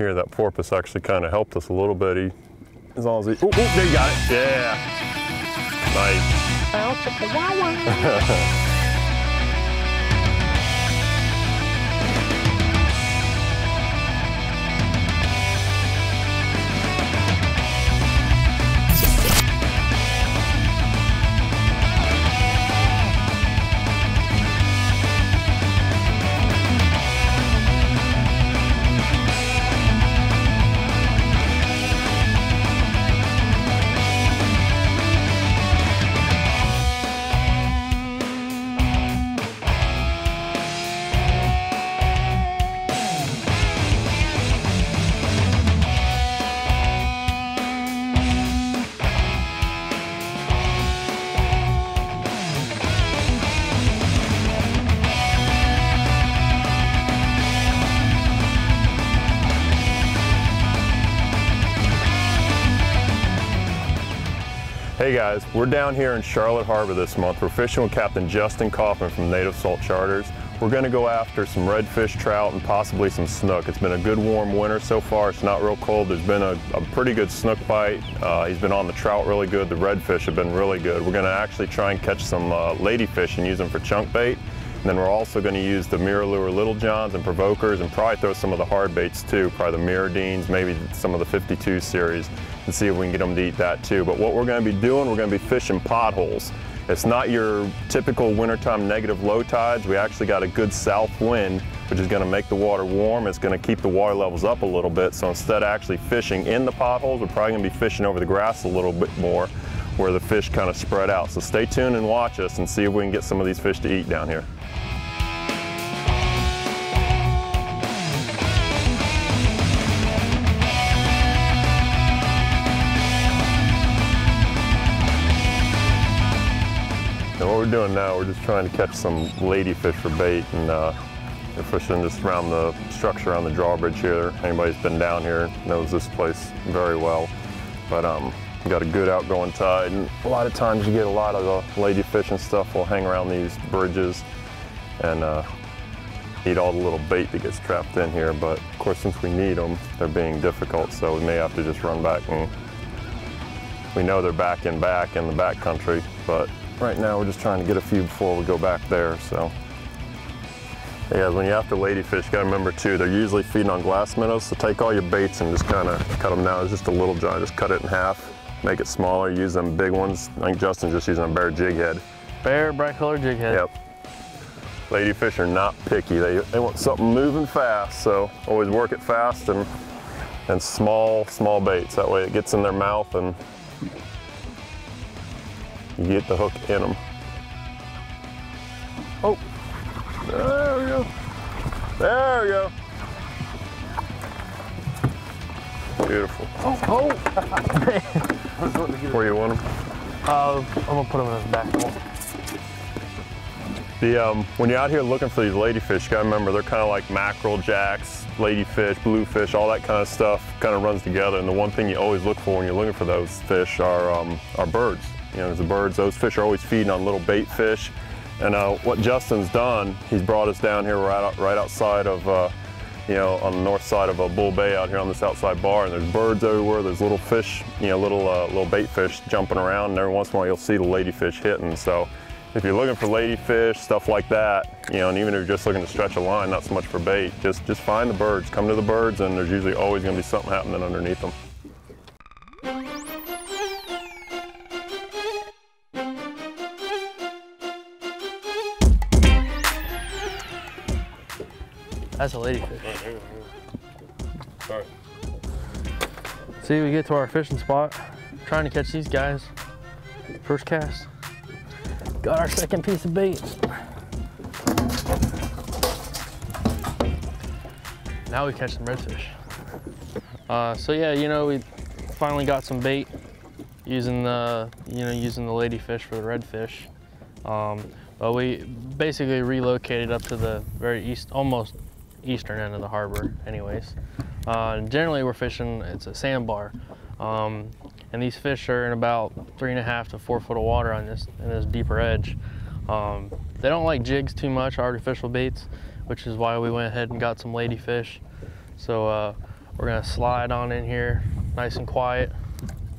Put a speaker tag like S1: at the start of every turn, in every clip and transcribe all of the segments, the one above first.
S1: here, that porpoise actually kind of helped us a little bit. As long as he, oh, there you got it. Yeah. Nice. Hey guys, we're down here in Charlotte Harbor this month. We're fishing with Captain Justin Kaufman from Native Salt Charters. We're going to go after some redfish, trout, and possibly some snook. It's been a good warm winter so far. It's not real cold. There's been a pretty good snook bite. He's been on the trout really good. The redfish have been really good. We're going to actually try and catch some ladyfish and use them for chunk bait. And then we're also going to use the mirror lure little johns and provokers and probably throw some of the hard baits too, probably the mirrodines, maybe some of the 52 series, and see if we can get them to eat that too. But what we're going to be doing, we're going to be fishing potholes. It's not your typical wintertime negative low tides. We actually got a good south wind, which is going to make the water warm. It's going to keep the water levels up a little bit. So instead of actually fishing in the potholes, we're probably going to be fishing over the grass a little bit more, where the fish kind of spread out. So stay tuned and watch us and see if we can get some of these fish to eat down here. And what we're doing now, we're just trying to catch some ladyfish for bait, and we're fishing just around the structure on the drawbridge here. Anybody who's been down here knows this place very well. But we got a good outgoing tide, and a lot of times you get a lot of the ladyfish and stuff will hang around these bridges and eat all the little bait that gets trapped in here. But of course, since we need them, they're being difficult, so we may have to just run back, and we know they're back in the backcountry, but right now we're just trying to get a few before we go back there. So yeah, when you're after ladyfish, you gotta remember too, they're usually feeding on glass minnows, so take all your baits and just kind of cut them down. It's just a little john, just cut it in half, make it smaller, use them big ones. I think Justin's just using a bare jig head.
S2: Bare, bright colored jig head.
S1: Yep. Ladyfish are not picky. They want something moving fast, so always work it fast and small baits. That way it gets in their mouth and you get the hook in them. Oh, there we go. There we go. Beautiful.
S2: Oh.
S1: Where you want them?
S2: I'm gonna put them in the back hole.
S1: When you're out here looking for these ladyfish, you gotta remember they're kind of like mackerel, jacks, ladyfish, bluefish, all that kind of stuff kind of runs together. And the one thing you always look for when you're looking for those fish are birds. You know, the birds, those fish are always feeding on little bait fish. And what Justin's done, he's brought us down here right outside of, you know, on the north side of Bull Bay out here on this outside bar, and there's birds everywhere, there's little fish, you know, little bait fish jumping around, and every once in a while you'll see the ladyfish hitting. So if you're looking for ladyfish, stuff like that, you know, and even if you're just looking to stretch a line, not so much for bait, just find the birds, come to the birds, and there's usually always gonna be something happening underneath them.
S2: That's a ladyfish.
S1: Sorry.
S2: See, we get to our fishing spot, trying to catch these guys. First cast. Got our second piece of bait. Now we catch some redfish. So yeah, you know, we finally got some bait using the ladyfish for the redfish. But we basically relocated up to the very east, almost eastern end of the harbor anyways. Generally we're fishing, it's a sandbar. And these fish are in about 3.5 to 4 foot of water on this deeper edge. They don't like jigs too much, artificial baits, which is why we went ahead and got some ladyfish. So we're gonna slide on in here, nice and quiet,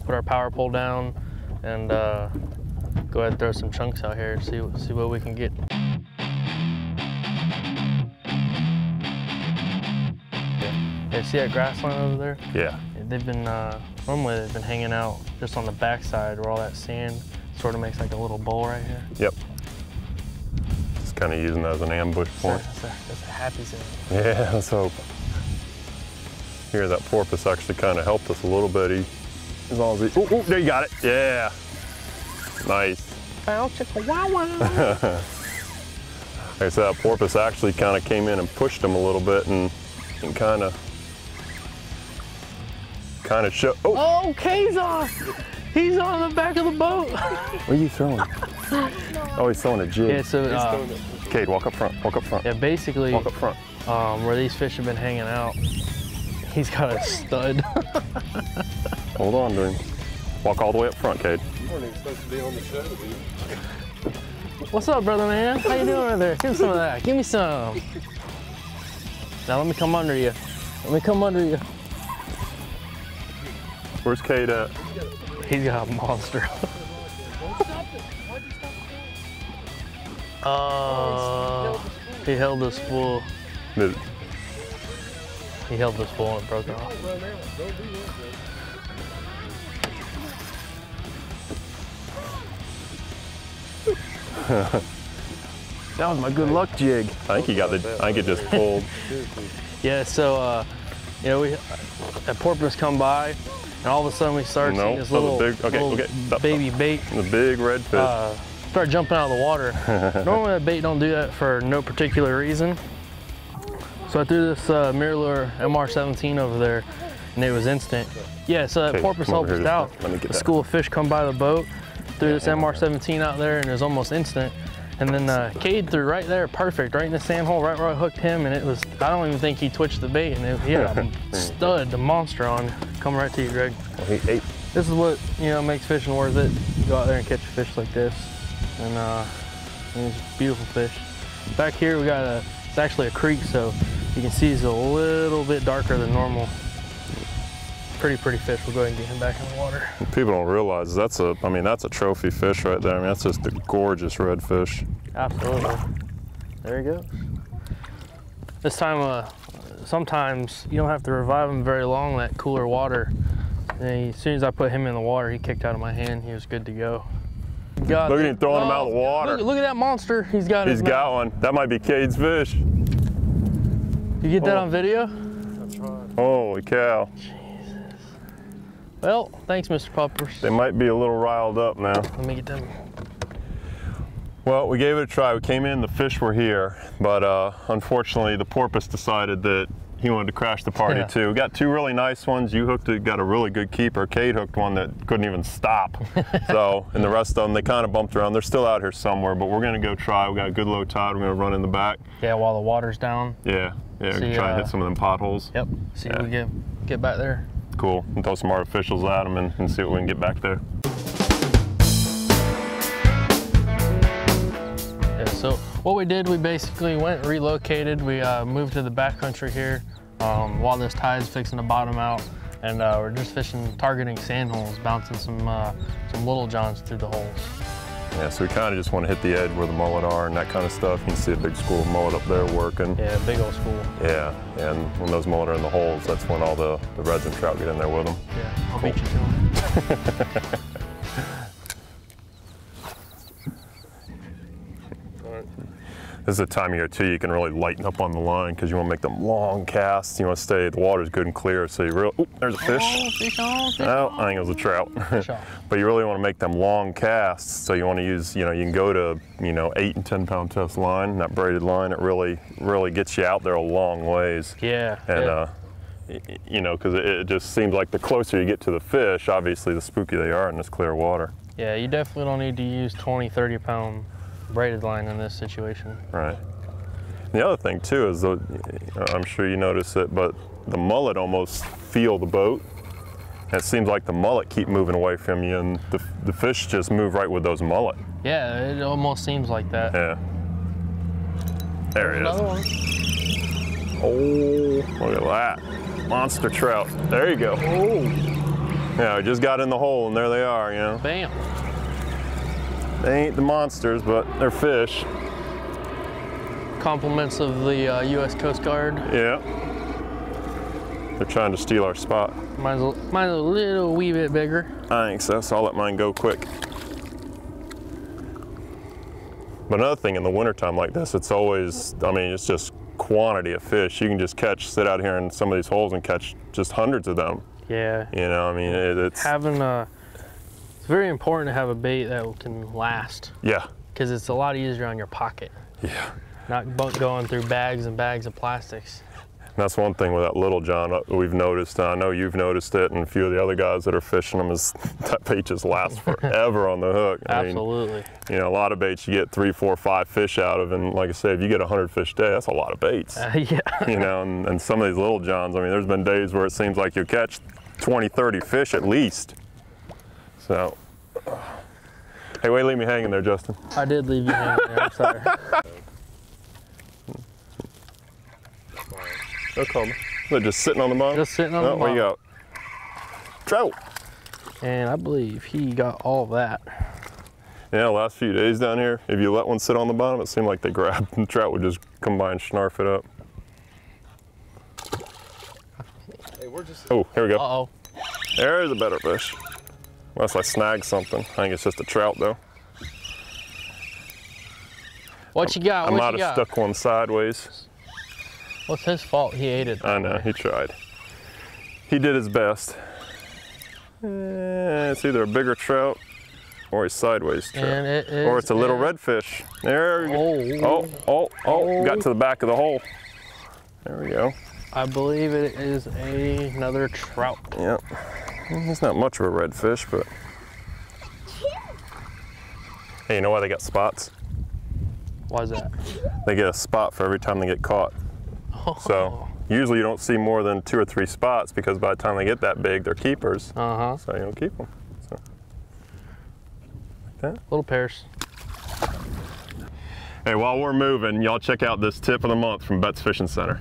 S2: put our power pole down, and go ahead and throw some chunks out here and see what we can get. Yeah, see that grass line over there?
S1: Yeah.
S2: They've been, normally they've been hanging out just on the backside where all that sand sort of makes like a little bowl right here.
S1: Yep. Just kind of using that as an ambush point.
S2: That's a happy zone.
S1: Yeah, let's hope. Here, that porpoise actually kind of helped us a little bit. As long as he, there you got it. Yeah. Nice.
S2: Wow, wow.
S1: Like I said, that porpoise actually kind of came in and pushed him a little bit and kind of show. Oh,
S2: Kay's on. He's on the back of the boat.
S1: What are you throwing? Oh, he's throwing a jig.
S2: Yeah, so
S1: Cade, walk up front. Walk up front.
S2: Yeah, basically,
S1: walk up front.
S2: Where these fish have been hanging out, he's got a stud.
S1: Hold on to him. Walk all the way up front, Cade.
S3: You weren't even supposed to be on the show, dude.
S2: What's up, brother man? How you doing over there? Give me some of that. Give me some. Now let me come under you. Let me come under you.
S1: Where's Cade at?
S2: He's got a monster. He held this full. He held this full and it broke off.
S1: That was my good luck jig. I think he got the. I think it just pulled.
S2: Yeah. So, you know, a porpoise come by, and all of a sudden we start seeing this little, baby bait.
S1: The big red fish.
S2: Start jumping out of the water. Normally that bait don't do that for no particular reason. So I threw this Mirror MR17 over there, and it was instant. Yeah. So that porpoise helped us out. A school of fish come by the boat, threw this MR17 out there, and it was almost instant. And then Cade threw right there, perfect, right in the sand hole, right where I hooked him, and it was, I don't even think he twitched the bait, and he had a stud, the monster on, coming right to you, Greg.
S1: Well, he ate.
S2: This is what, you know, makes fishing worth it. You go out there and catch a fish like this, and it's beautiful fish. Back here we got it's actually a creek, so you can see it's a little bit darker than normal. Pretty fish. We'll go ahead and get him back in the water.
S1: People don't realize that's a trophy fish right there. I mean, that's just a gorgeous red fish.
S2: Absolutely. There he goes. This time, sometimes you don't have to revive him very long, that cooler water. And as soon as I put him in the water, he kicked out of my hand. He was good to go.
S1: Look at him throwing him out of the water.
S2: Look at that monster. He's got
S1: one. That might be Cade's fish.
S2: You get that on video?
S3: That's right.
S1: Holy cow.
S2: Well, thanks, Mr. Poppers.
S1: They might be a little riled up now.
S2: Let me get them.
S1: Well, we gave it a try. We came in, the fish were here, but unfortunately the porpoise decided that he wanted to crash the party too. We got two really nice ones. You hooked it, got a really good keeper. Cade hooked one that couldn't even stop. So, and the rest of them, they kind of bumped around. They're still out here somewhere, but we're gonna go try. We got a good low tide. We're gonna run in the back.
S2: Yeah, while the water's down.
S1: Yeah, we're gonna try and hit some of them potholes.
S2: Yep, see if we get back there.
S1: Cool, and throw some artificials at them and see what we can get back there.
S2: Yeah, so what we did, we basically went, relocated. We moved to the backcountry here while this tide's fixing to bottom out, and we're just fishing, targeting sand holes, bouncing some little johns through the holes.
S1: Yeah, so we kind of just want to hit the edge where the mullet are and that kind of stuff. You can see a big school of mullet up there working.
S2: Yeah, big old school.
S1: Yeah, and when those mullet are in the holes, that's when all the reds and trout get in there with them.
S2: Yeah, I'll beat you to them.
S1: This is the time of year too, you can really lighten up on the line because you want to make them long casts. You want to stay, the water's good and clear, so you really, there's a fish.
S2: Oh, fish on, fish
S1: oh,
S2: on.
S1: I think it was a trout. But you really want to make them long casts, so you want to use, you can go to, 8 and 10 pound test line, that braided line, it really gets you out there a long ways.
S2: Yeah.
S1: And, because it just seems like the closer you get to the fish, obviously the spookier they are in this clear water.
S2: Yeah, you definitely don't need to use 20, 30 pound braided line in this situation.
S1: Right. The other thing too is, I'm sure you notice it, but the mullet almost feel the boat. And it seems like the mullet keep moving away from you, and the fish just move right with those mullet.
S2: Yeah, it almost seems like that.
S1: Yeah. There it is.
S2: Another one.
S1: Oh, look at that. monster trout. There you go.
S2: Oh.
S1: Yeah, we just got in the hole and there they are, you know.
S2: Bam.
S1: They ain't the monsters, but they're fish.
S2: Compliments of the U.S. Coast Guard.
S1: Yeah. They're trying to steal our spot.
S2: Mine's a little wee bit bigger.
S1: I think so, so I'll let mine go quick. But another thing in the wintertime like this, it's always, I mean, it's just quantity of fish. You can just sit out here in some of these holes and catch just hundreds of them.
S2: Yeah.
S1: You know, I mean, it's
S2: it's very important to have a bait that can last.
S1: Yeah.
S2: Because it's a lot easier on your pocket.
S1: Yeah.
S2: Not going through bags and bags of plastics.
S1: And that's one thing with that Little John we've noticed. I know you've noticed it, and a few of the other guys that are fishing them is that bait just lasts forever on the hook.
S2: Absolutely.
S1: I mean, you know, a lot of baits you get 3, 4, 5 fish out of, and like I say, if you get 100 fish a day, that's a lot of baits.
S2: Yeah.
S1: You know, and some of these Little Johns, I mean, there's been days where it seems like you catch 20, 30 fish at least. So, hey, wait, leave me hanging there, Justin.
S2: I did leave you hanging there, I'm sorry.
S1: No comment. They're just sitting on the bottom?
S2: Just sitting on the bottom.
S1: What you got? Trout.
S2: And I believe he got all of that.
S1: Yeah, last few days down here, if you let one sit on the bottom, it seemed like they grabbed and trout would just come by and snarf it up.
S3: Hey, we're just...
S1: Oh, here we go.
S2: Uh-oh.
S1: There's a better fish. Unless I snagged something. I think it's just a trout though.
S2: What you got?
S1: I
S2: What
S1: might
S2: you
S1: have
S2: got?
S1: stuck one sideways.
S2: What's his fault? He ate it.
S1: I know, he tried. He did his best. It's either a bigger trout or a sideways trout.
S2: And it is
S1: or it's a little redfish. There we go. Oh, got to the back of the hole. There we go.
S2: I believe it is another trout.
S1: Yep. He's not much of a redfish, but. Hey, you know why they got spots?
S2: Why is that?
S1: They get a spot for every time they get caught. So usually you don't see more than 2 or 3 spots because by the time they get that big, they're keepers.
S2: Uh-huh.
S1: So you don't keep them. So, like that.
S2: Little pairs.
S1: Hey, while we're moving, y'all check out this tip of the month from Betts Fishing Center.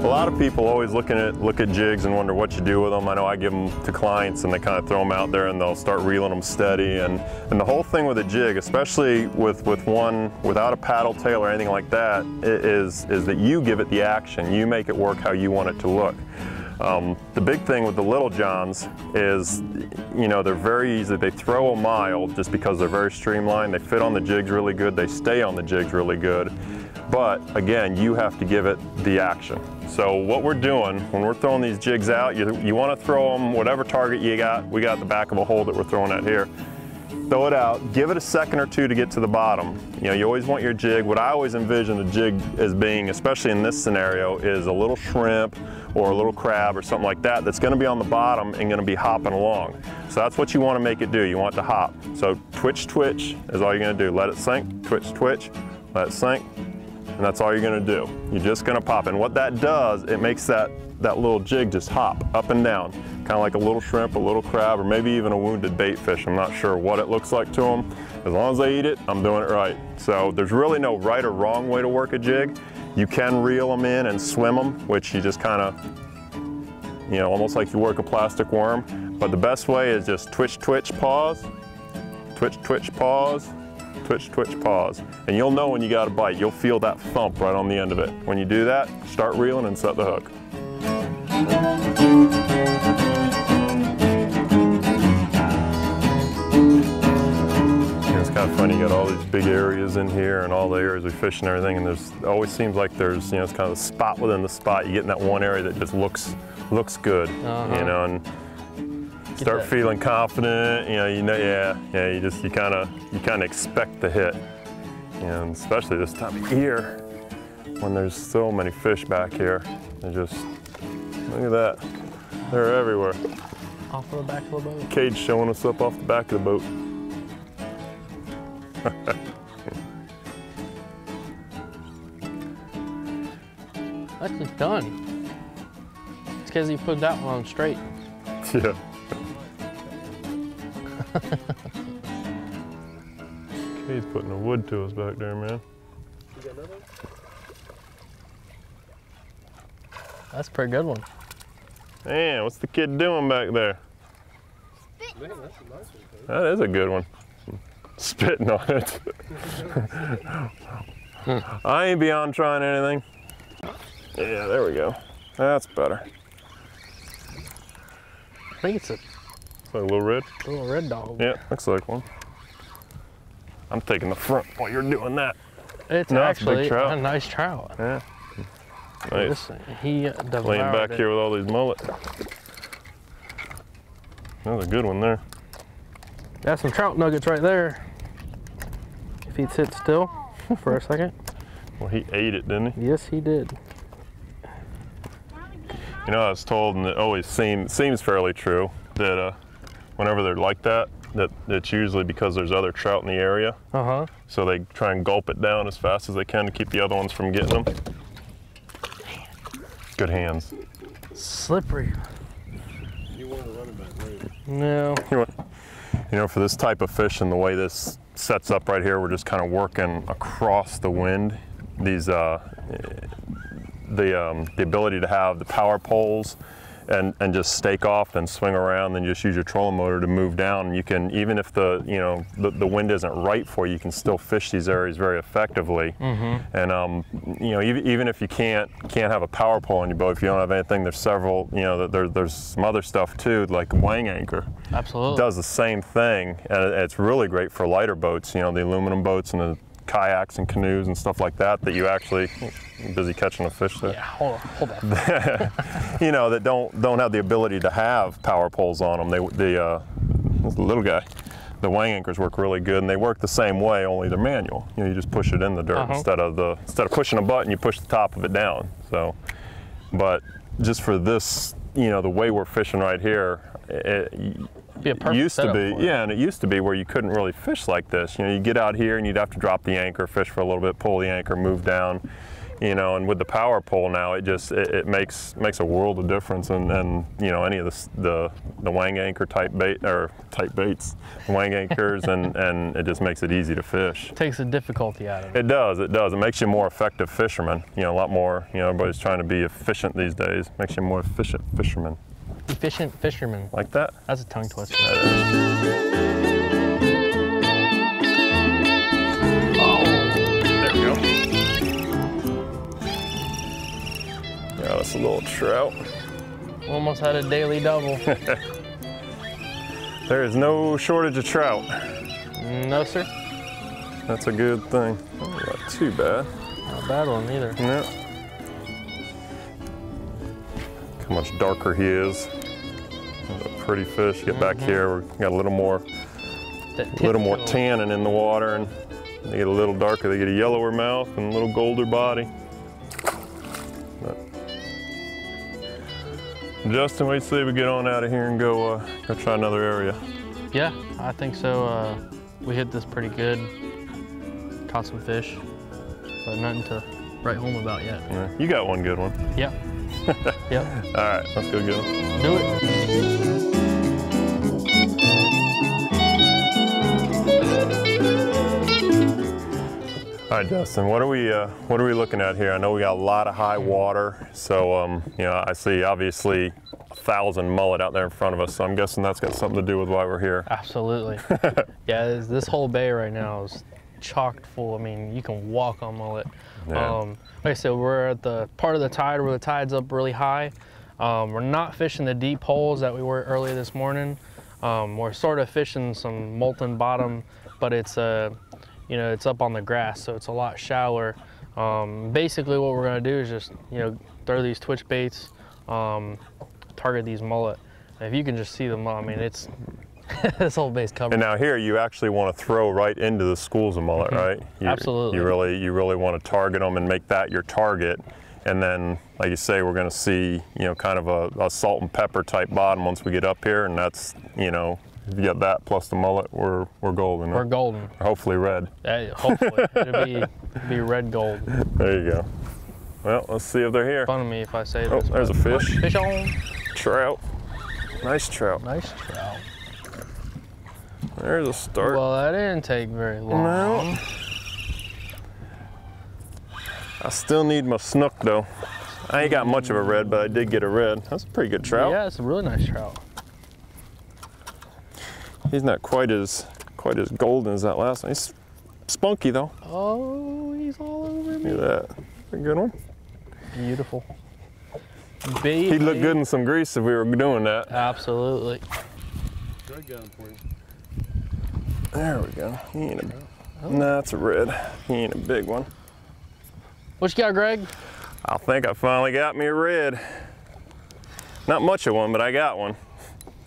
S1: A lot of people always look at jigs and wonder what you do with them. I know I give them to clients and they kind of throw them out there and they'll start reeling them steady. And the whole thing with a jig, especially with one without a paddle tail or anything like that, is that you give it the action. You make it work how you want it to look. The big thing with the Little Johns is, you know, they're very easy. They throw a mile just because they're very streamlined. They fit on the jigs really good. They stay on the jigs really good. But again, you have to give it the action. So what we're doing when we're throwing these jigs out, you want to throw them whatever target you got. We got the back of a hole that we're throwing at here. Throw it out, give it a second or two to get to the bottom. You know, you always want your jig. What I always envision a jig as being, especially in this scenario, is a little shrimp or a little crab or something like that that's going to be on the bottom and going to be hopping along. So that's what you want to make it do. You want it to hop. So twitch, twitch is all you're going to do. Let it sink, twitch, twitch, let it sink, and that's all you're going to do. You're just going to pop. And what that does, it makes that little jig just hop up and down, kind of like a little shrimp, a little crab, or maybe even a wounded bait fish. I'm not sure what it looks like to them. As long as they eat it, I'm doing it right. So there's really no right or wrong way to work a jig. You can reel them in and swim them, which you just kind of, you know, almost like you work a plastic worm. But the best way is just twitch, twitch, pause, twitch, twitch, pause, twitch, twitch, pause. And you'll know when you got a bite. You'll feel that thump right on the end of it. When you do that, start reeling and set the hook. It's kind of funny, you got all these big areas in here and all the areas we fish and everything, and there's always seems like there's, you know, it's kind of a spot within the spot. You get in that one area that just looks good, you know, and start feeling confident, you know, you kind of expect the hit, you know, and especially this time of year when there's so many fish back here. They just, look at that, they're everywhere.
S2: Off of the back of the boat.
S1: Cage showing us up off the back of the boat.
S2: Actually done. It's because he put that one on straight.
S1: Yeah. He's putting the wood to us back there, man.
S3: You got another one?
S2: That's a pretty good one.
S1: Man, what's the kid doing back there?
S3: Man, that's a nice one, Cody.
S1: That is a good one. Spitting on it. I ain't beyond trying anything. Yeah, there we go. That's better.
S2: I think it's a
S1: It's like a little red.
S2: little red dog.
S1: Yeah, looks like one. I'm taking the front while you're doing that.
S2: It's
S1: No, it's a big
S2: actually
S1: trout.
S2: a nice trout.
S1: Yeah. Nice.
S2: This, he devoured
S1: Laying back
S2: it.
S1: here with all these mullet. That's a good one there.
S2: Got some trout nuggets right there. If he'd sit still for a second.
S1: Well, he ate it, didn't he?
S2: Yes, he did.
S1: You know, I was told, and it always seems fairly true, that whenever they're like that it's usually because there's other trout in the area.
S2: Uh-huh.
S1: So they try and gulp it down as fast as they can to keep the other ones from getting them. Good hands.
S2: Slippery.
S3: You want a running back, right?
S2: No.
S1: You know, for this type of fish and the way this sets up right here, we're just kind of working across the wind. These, the ability to have the power poles and just stake off, then swing around, then just use your trolling motor to move down. And you can, even if the wind isn't right for you, you can still fish these areas very effectively.
S2: Mm-hmm.
S1: And you know, even if you can't have a power pole on your boat, if you don't have anything, there's several. You know, there's some other stuff too, like wang anchor.
S2: Absolutely.
S1: Does the same thing, and it's really great for lighter boats. You know, the aluminum boats and the kayaks and canoes and stuff like that. That you actually, I'm busy catching a fish there.
S2: Yeah, hold that.
S1: You know, that don't have the ability to have power poles on them. The little guy, the wang anchors work really good, and they work the same way, only they're manual. You know, you just push it in the dirt instead of pushing a button, you push the top of it down. So, but just for this, you know, the way we're fishing right here, it used to be, yeah, and it used to be where you couldn't really fish like this. You know, you get out here and you'd have to drop the anchor, fish for a little bit, pull the anchor, move down. You know, and with the power pole now, it just it makes a world of difference. And you know, any of the wang anchor type baits, wang anchors, and it just makes it easy to fish.
S2: Takes the difficulty out of it.
S1: It does. It does. It makes you a more effective fisherman. You know, a lot more. You know, everybody's trying to be efficient these days. Makes you a more efficient fisherman.
S2: Efficient fisherman.
S1: Like that.
S2: That's a tongue twister.
S1: That is. Yeah, that's a little trout.
S2: Almost had a daily double.
S1: There is no shortage of trout.
S2: No, sir.
S1: That's a good thing. Oh, not too bad.
S2: Not a bad one either.
S1: Yeah. Look how much darker he is. That's a pretty fish. Get back here. We got a little more tannin in the water, and they get a little darker. They get a yellower mouth and a little golder body. Justin, wait till we get on out of here and go try another area.
S2: Yeah, I think so. We hit this pretty good. Caught some fish, but nothing to write home about yet.
S1: Yeah, you got one good one.
S2: Yep. Yep.
S1: All right, let's go get him.
S2: Do it.
S1: All right, Justin, what are we looking at here? I know we got a lot of high water, so you know, I see obviously 1,000 mullet out there in front of us, so I'm guessing that's got something to do with why we're here.
S2: Absolutely. Yeah, this whole bay right now is chocked full. I mean, you can walk on mullet.
S1: Yeah.
S2: Like I said, we're at the part of the tide where the tide's up really high. We're not fishing the deep holes that we were earlier this morning. We're sort of fishing some molten bottom, but it's you know, it's up on the grass, so it's a lot shallower. Basically what we're gonna do is just, you know, throw these twitch baits, target these mullet. And if you can just see them, I mean, it's, this whole bay's covered.
S1: And now here, you actually want to throw right into the schools of mullet, right?
S2: Absolutely.
S1: You really want to target them and make that your target. And then, like you say, we're going to see, you know, kind of a salt and pepper type bottom once we get up here, and that's, you know, if you get that plus the mullet, we're golden.
S2: We're golden.
S1: Or hopefully red.
S2: Hopefully, it'll be red gold.
S1: There you go. Well, let's see if they're here.
S2: Fun of me if I say
S1: Oh,
S2: this.
S1: there's a fish.
S2: Fish on.
S1: Trout. Nice trout.
S2: Nice trout.
S1: There's a start.
S2: Well, that didn't take very long.
S1: No. I still need my snook though. I ain't got much of a red, but I did get a red. That's a pretty good trout.
S2: Yeah, it's a really nice trout.
S1: He's not quite as golden as that last one. He's spunky though.
S2: Oh, he's all over me.
S1: Look at that. A good one.
S2: Beautiful. Baby.
S1: He'd look good in some grease if we were doing that.
S2: Absolutely.
S3: Greg got him for you.
S1: There we go. He ain't a, nah, it's a red. He ain't a big one.
S2: What you got, Greg?
S1: I think I finally got me a red. Not much of one, but I got one.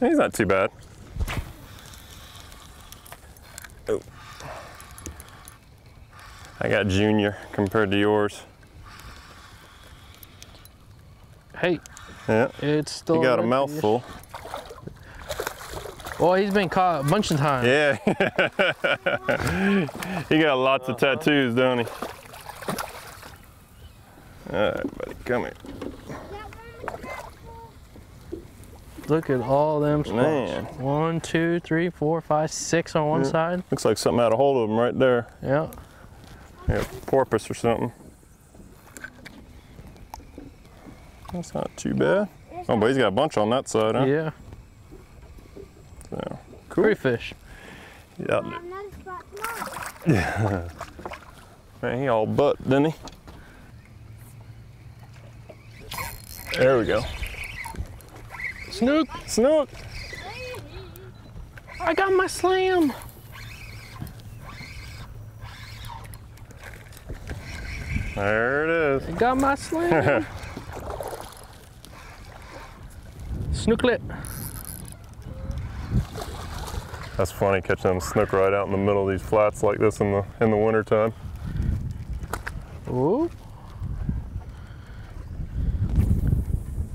S1: He's not too bad. Oh. I got junior compared to yours.
S2: Hey,
S1: Yeah.
S2: it's still.
S1: You got a
S2: red
S1: mouthful.
S2: Well, he's been caught a bunch of times.
S1: Yeah. He got lots of tattoos, don't he? All right, buddy, come here.
S2: Look at all them spots.
S1: Man.
S2: 1, 2, 3, 4, 5, 6 on one side.
S1: Looks like something had a hold of him right there.
S2: Yeah.
S1: Yeah, porpoise or something. That's not too bad. Oh, but he's got a bunch on that side, huh?
S2: Yeah.
S1: So, cool.
S2: Pretty fish.
S1: Yeah. Yeah. Man, he all butt, didn't he? There we go.
S2: Snook.
S1: Snook.
S2: I got my slam.
S1: There it
S2: I
S1: is.
S2: got my slam. Snooklet.
S1: That's funny catching them snook right out in the middle of these flats like this in the winter time.
S2: Ooh.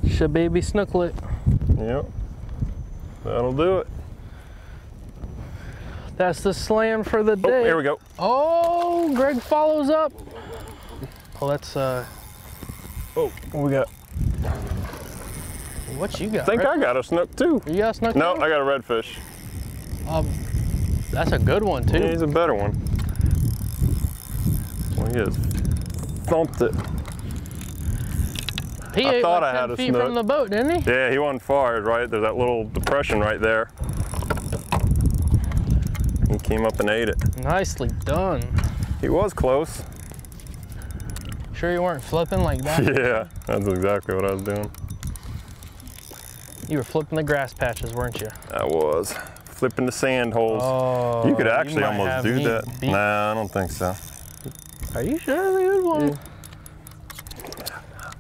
S2: Shababy snooklet.
S1: Yep. That'll do it.
S2: That's the slam for the day.
S1: Oh, here we go.
S2: Oh, Greg follows up. Oh, that's
S1: Oh, what we got?
S2: what you got?
S1: I think I got a snook too.
S2: You got a snook?
S1: No,
S2: too?
S1: I got a redfish.
S2: That's a good one too.
S1: Yeah, he's a better one. Well, he just thumped it.
S2: He
S1: I
S2: ate
S1: thought
S2: like
S1: I had
S2: 10
S1: a
S2: feet
S1: snook.
S2: from the boat, didn't he?
S1: Yeah, he wasn't far, right? There's that little depression right there. He came up and ate it.
S2: Nicely done.
S1: He was close.
S2: Sure you weren't flipping like that?
S1: Yeah, that's exactly what I was doing.
S2: You were flipping the grass patches, weren't you?
S1: I was. Flipping the sand holes.
S2: Oh,
S1: You could actually
S2: might
S1: almost
S2: have
S1: do
S2: me
S1: that.
S2: beat.
S1: Nah, I don't think so.
S2: Are you sure that's a good one?
S1: Yeah.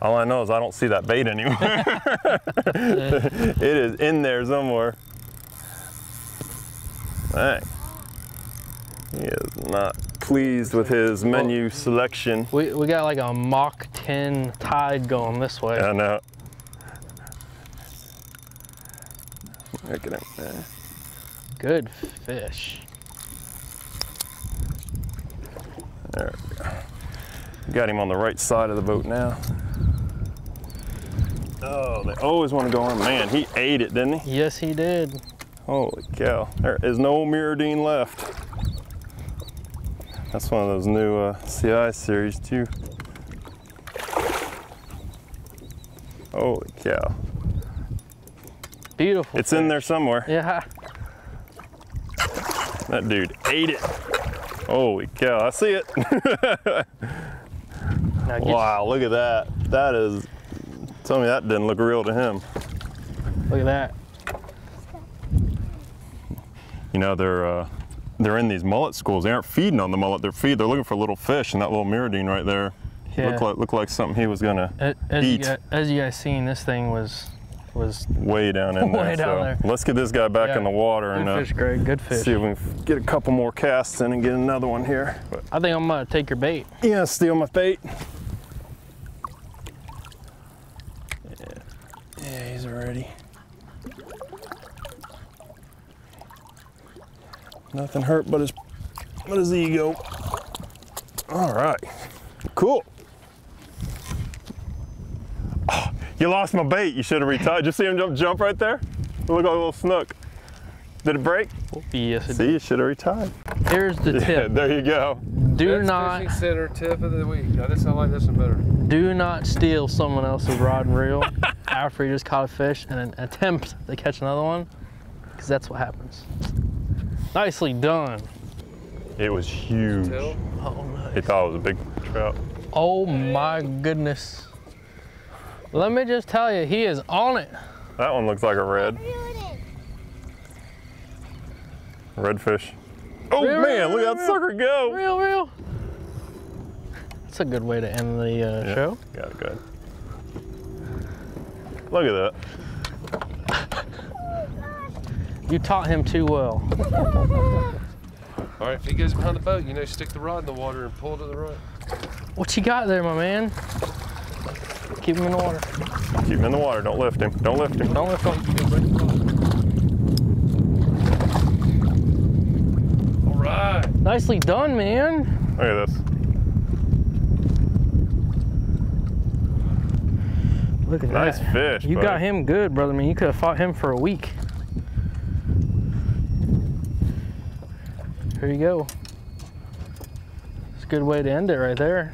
S1: All I know is I don't see that bait anywhere. It is in there somewhere. Dang. He is not pleased with his menu selection.
S2: We got like a Mach 10 tide going this way.
S1: I know. Look at him, man.
S2: Good fish.
S1: There we go. Got him on the right side of the boat now. Oh, they always want to go on. Man, he ate it, didn't he?
S2: Yes, he did.
S1: Holy cow. There is no Mirrodine left. That's one of those new CI series too. Holy cow.
S2: Beautiful.
S1: It's in there somewhere.
S2: Yeah.
S1: That dude ate it. Holy cow, I see it.
S2: Now get
S1: Wow, look at that. That is, tell me that didn't look real to him.
S2: Look at that.
S1: You know, they're in these mullet schools. They aren't feeding on the mullet, they're looking for little fish, and that little Mirrodine right there
S2: Yeah.
S1: looked like something he was gonna eat.
S2: As you guys seen, this thing was
S1: Way down in there.
S2: Way down there.
S1: Let's get this guy back
S2: Yeah.
S1: in the water
S2: good
S1: and
S2: fish, Greg. Good fish.
S1: see if we can get a couple more casts in and get another one here. But
S2: I think I'm gonna take your bait.
S1: yeah, steal my bait. Yeah, he's ready. Nothing hurt but his ego. All right, cool. Oh, you lost my bait. You should have retied. Did you see him jump right there? Look like a little snook. Did it break?
S2: Yes, it
S1: See, you should have retied.
S2: Here's the
S1: Yeah,
S2: tip.
S1: there you go.
S2: Do
S3: Best
S2: not
S3: fishing center tip of the week. Now I like this one better.
S2: do not steal someone else's rod and reel after you just caught a fish and then attempt to catch another one, because that's what happens. Nicely done.
S1: It was huge.
S3: Tail?
S2: Oh, nice.
S1: He thought it was a big trout.
S2: Oh my goodness. Let me just tell you, he is on it.
S1: That one looks like a red. Redfish. Oh
S2: Reel,
S1: man,
S2: reel,
S1: look at that
S2: reel.
S1: sucker go.
S2: Real. That's a good way to end the show.
S1: Yeah, good. Look at that.
S2: You taught him too well.
S3: All right, if he goes behind the boat, you know, stick the rod in the water and pull to the right.
S2: What you got there, my man? Keep him in the water.
S1: Keep him in the water. Don't lift him. Don't lift him.
S2: Don't lift him.
S3: All right.
S2: Nicely done, man.
S1: Look at this.
S2: Look at
S1: Nice
S2: that.
S1: fish.
S2: You
S1: buddy.
S2: got him good, brother. Man, you could have fought him for a week. Here you go. It's a good way to end it right there.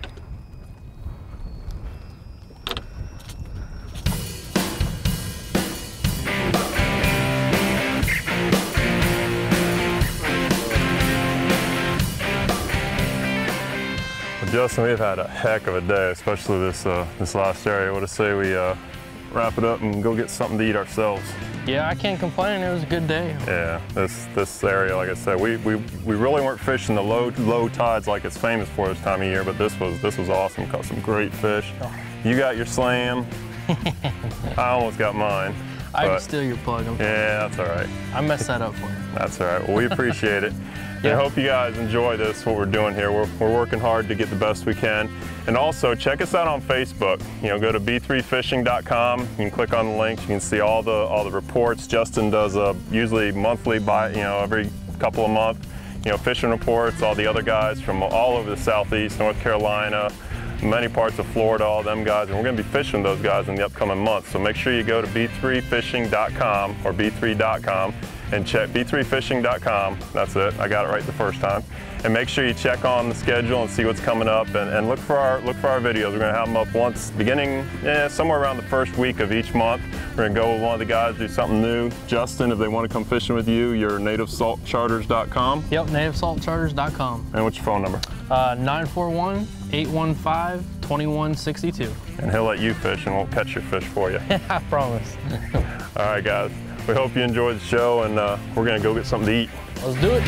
S1: Justin, we've had a heck of a day, especially this last area. What do I say we wrap it up and go get something to eat ourselves?
S2: Yeah, I can't complain. It was a good day.
S1: Yeah, this area, like I said, we really weren't fishing the low tides like it's famous for this time of year, but this was awesome. Caught some great fish. You got your slam. I almost got mine.
S2: I can
S1: but-
S2: steal your plug.
S1: Yeah, that's all right.
S2: I messed that up for you.
S1: That's all right. Well, we appreciate it.
S2: Yeah.
S1: I hope you guys enjoy this, what we're doing here. We're working hard to get the best we can. And also, check us out on Facebook. You know, go to b3fishing.com. You can click on the links. You can see all the reports. Justin does usually monthly, every couple of months, fishing reports. All the other guys from all over the Southeast, North Carolina, many parts of Florida, all them guys. And we're going to be fishing those guys in the upcoming months. So make sure you go to b3fishing.com or b3.com. and check b3fishing.com. That's it. I got it right the first time. And make sure you check on the schedule and see what's coming up, and look for our videos. We're going to have them up once beginning somewhere around the first week of each month. We're going to go with one of the guys, do something new. Justin, if they want to come fishing with you, you're nativesaltcharters.com.
S2: Yep, nativesaltcharters.com.
S1: And what's your phone number?
S2: 941-815-2162.
S1: And he'll let you fish and won't catch your fish for you.
S2: I promise.
S1: All right, guys. We hope you enjoyed the show, and we're going to go get something to eat.
S2: Let's do it.